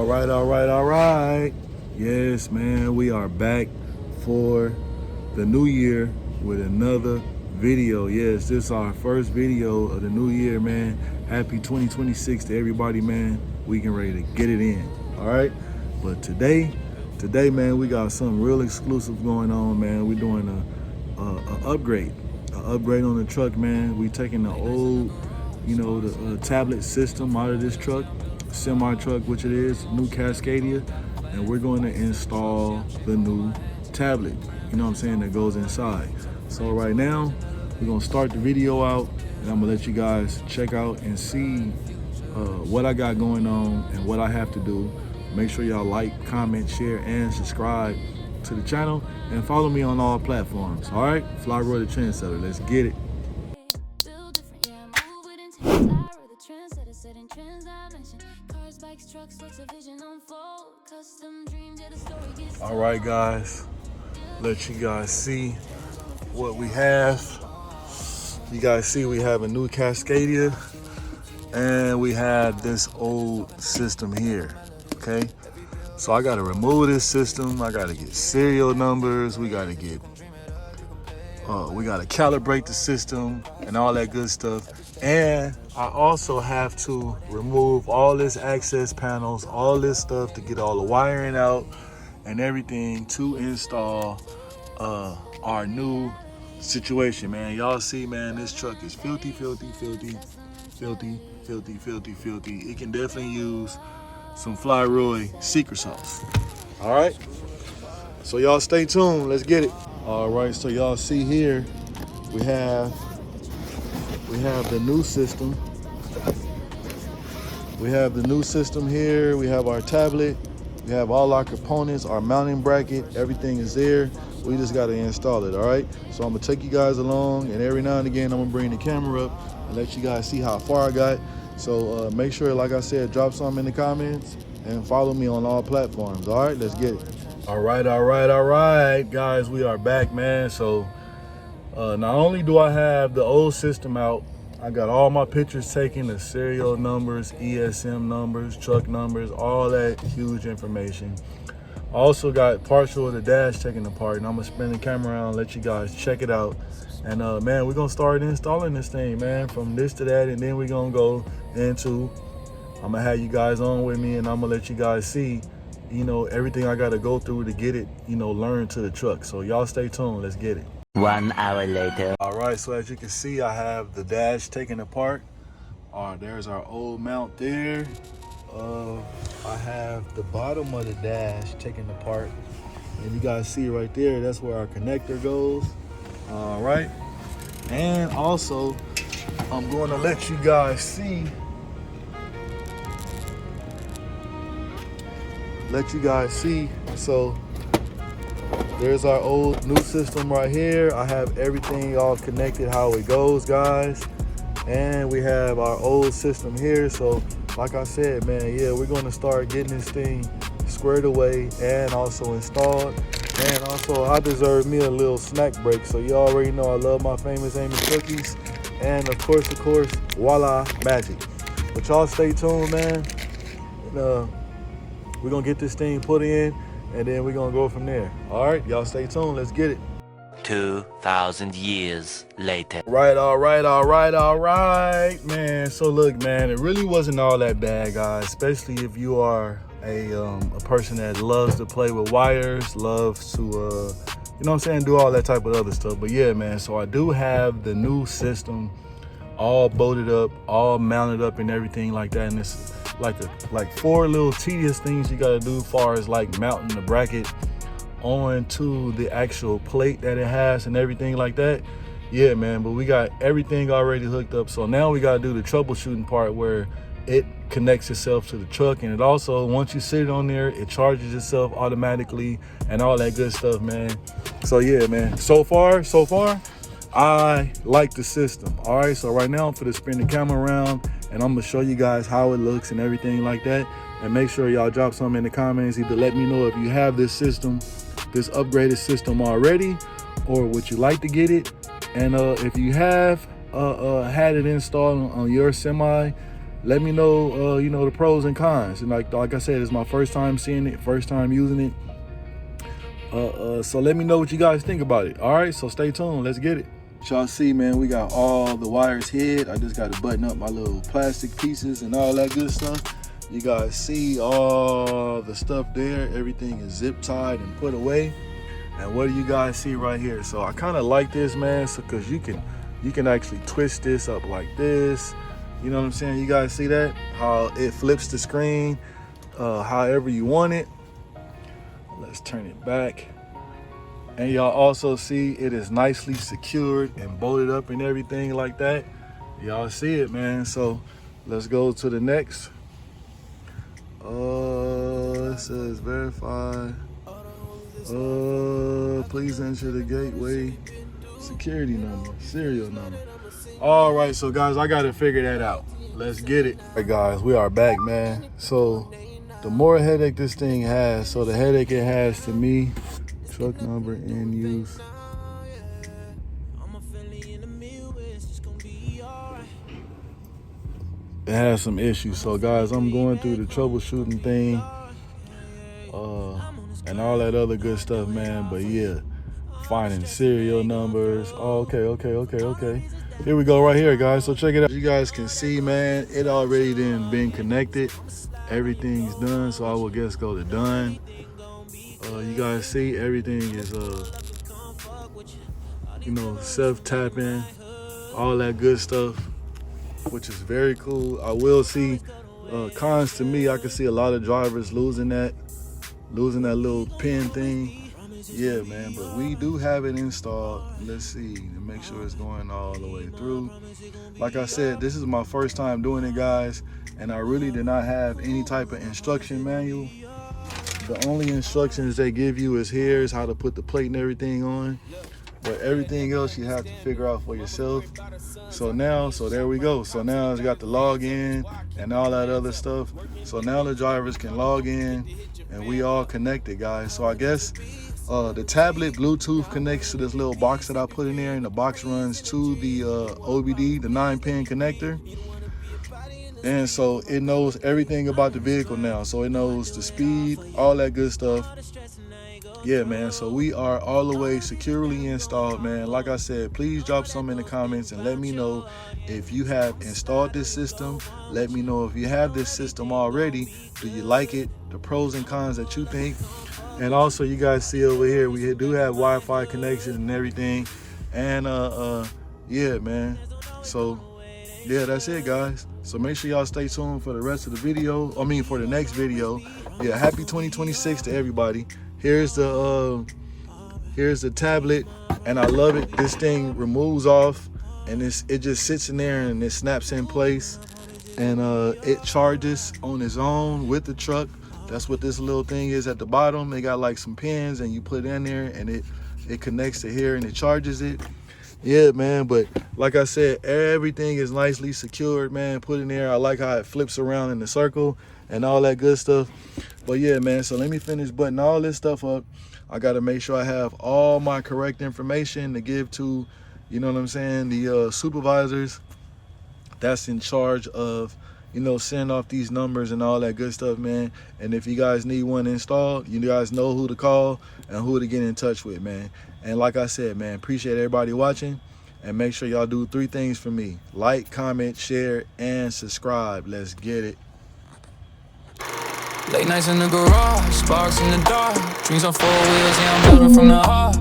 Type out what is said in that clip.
All right. Yes, man, we are back for the new year with another video. Yes, this is our first video of the new year, man. Happy 2026 to everybody, man. We getting ready to get it in, all right? But today, man, we got something real exclusive going on, man. We're doing an upgrade on the truck, man. We taking the old, the tablet system out of this truck, semi truck, which it is, new Cascadia, and we're going to install the new tablet, that goes inside. So right now, we're gonna start the video out, and I'm gonna let you guys check out and see what I got going on and what I have to do. Make sure y'all like, comment, share, and subscribe to the channel, and follow me on all platforms. All right, Flyroy the Trendsetter, let's get it. All right, guys, let you guys see what we have. You guys see we have a new Cascadia, and we have this old system here, okay? So I gotta remove this system. I gotta get serial numbers. We gotta calibrate the system and all that good stuff. And I also have to remove all this access panels, all this stuff to get all the wiring out and everything to install our new situation, man. Y'all see, man, this truck is filthy. It can definitely use some Flyroy secret sauce. All right, so y'all stay tuned. Let's get it. All right, so y'all see here we have the new system. We have the new system here. We have our tablet. We have all our components, our mounting bracket, everything is there. We just got to install it, all right? So I'm gonna take you guys along, and every now and again, I'm gonna bring the camera up and let you guys see how far I got. So make sure, like I said, drop something in the comments and follow me on all platforms, all right? Let's get it. All right, guys, we are back, man. So not only do I have the old system out, I got all my pictures taken, the serial numbers, ESM numbers, truck numbers, all that huge information. Also got partial of the dash taken apart, and I'm gonna spin the camera around and let you guys check it out. And man, we're gonna start installing this thing, man, from this to that, and then we're gonna go into, I'm gonna have you guys on with me, and I'm gonna let you guys see, everything I gotta go through to get it, learned to the truck. So y'all stay tuned, let's get it. 1 hour later. All right, so as you can see, I have the dash taken apart. There's our old mount there. I have the bottom of the dash taken apart, and you guys see right there, that's where our connector goes. All right, and also I'm going to let you guys see, so there's our old new system right here. I have everything all connected how it goes, guys, and we have our old system here. So like I said, man, yeah, we're gonna start getting this thing squared away and also installed. And also, I deserve me a little snack break. So you already know I love my famous Amy cookies. And of course, voila, magic. But y'all stay tuned, man. And, we're gonna get this thing put in, and then we're gonna go from there. All right, y'all stay tuned, let's get it. 2,000 years later. All right, man. So look, man, it really wasn't all that bad, guys, especially if you are a person that loves to play with wires, loves to, do all that type of other stuff. But yeah, man, so I do have the new system all bolted up, all mounted up and everything like that. And it's like 4 little tedious things you gotta do as far as like mounting the bracket onto the actual plate that it has and everything like that. Yeah, man, but we got everything already hooked up. So now we gotta do the troubleshooting part where it connects itself to the truck, and it also, once you sit it on there, it charges itself automatically and all that good stuff, man. So yeah, man, so far I like the system. All right, so right now I'm gonna spin the camera around, and I'm gonna show you guys how it looks and everything like that. And make sure y'all drop something in the comments, either let me know if you have this system, this upgraded system already, or would you like to get it. And if you have had it installed on your semi, let me know, you know, the pros and cons. And like I said, it's my first time seeing it, first time using it. So let me know what you guys think about it. All right, so stay tuned. Let's get it. Y'all see, man, we got all the wires hid. I just got to button up my little plastic pieces and all that good stuff. You guys see all the stuff there. Everything is zip tied and put away. And what do you guys see right here? So I kind of like this, man, so because you can actually twist this up like this. You know what I'm saying? You guys see that? How it flips the screen however you want it. Let's turn it back. And y'all also see it is nicely secured and bolted up and everything like that. Y'all see it, man. So let's go to the next. It says verify. Please enter the gateway security number, serial number. All right, so guys, I gotta figure that out. Let's get it. All right, guys, we are back, man. So the more headache this thing has, so the headache it has to me, truck number in use. It has some issues. So guys, I'm going through the troubleshooting thing and all that other good stuff, man. But yeah, finding serial numbers. Oh, okay. Here we go right here, guys. So check it out. You guys can see, man, it already been connected. Everything's done, so I will guess go to done. You guys see everything is you know, self-tapping, all that good stuff, which is very cool. I will see cons to me. I can see a lot of drivers losing that little pin thing. Yeah, man, but we do have it installed. Let's see to make sure it's going all the way through. Like I said, this is my first time doing it, guys, and I really did not have any type of instruction manual. The only instructions they give you is here is how to put the plate and everything on. But everything else you have to figure out for yourself. So there we go. So now it's got the login and all that other stuff. So now the drivers can log in and we all connected, guys. So I guess the tablet Bluetooth connects to this little box that I put in there, and the box runs to the OBD, the 9-pin connector. And so it knows everything about the vehicle now. So it knows the speed, all that good stuff. Yeah, man, so we are all the way securely installed, man. Like I said, please drop some in the comments and let me know if you have installed this system. Let me know if you have this system already. Do you like it? The pros and cons that you think. And also, you guys see over here, we do have Wi-Fi connections and everything. And yeah, man. So yeah, that's it, guys. So make sure y'all stay tuned for the rest of the video. For the next video. Yeah, happy 2026 to everybody. Here's the tablet, and I love it. This thing removes off, and it just sits in there and it snaps in place, and it charges on its own with the truck. That's what this little thing is at the bottom. They got like some pins, and you put it in there, and it connects to here and it charges it. Yeah, man, but like I said, everything is nicely secured, man. Put in there. I like how it flips around in the circle and all that good stuff. But yeah, man, so let me finish buttoning all this stuff up. I got to make sure I have all my correct information to give to, you know what I'm saying, the supervisors that's in charge of, you know, sending off these numbers and all that good stuff, man. And if you guys need one installed, you guys know who to call and who to get in touch with, man. And like I said, man, appreciate everybody watching. And make sure y'all do 3 things for me: like, comment, share, and subscribe. Let's get it. Late nights in the garage, sparks in the dark, dreams on 4 wheels, yeah, I'm building from the heart.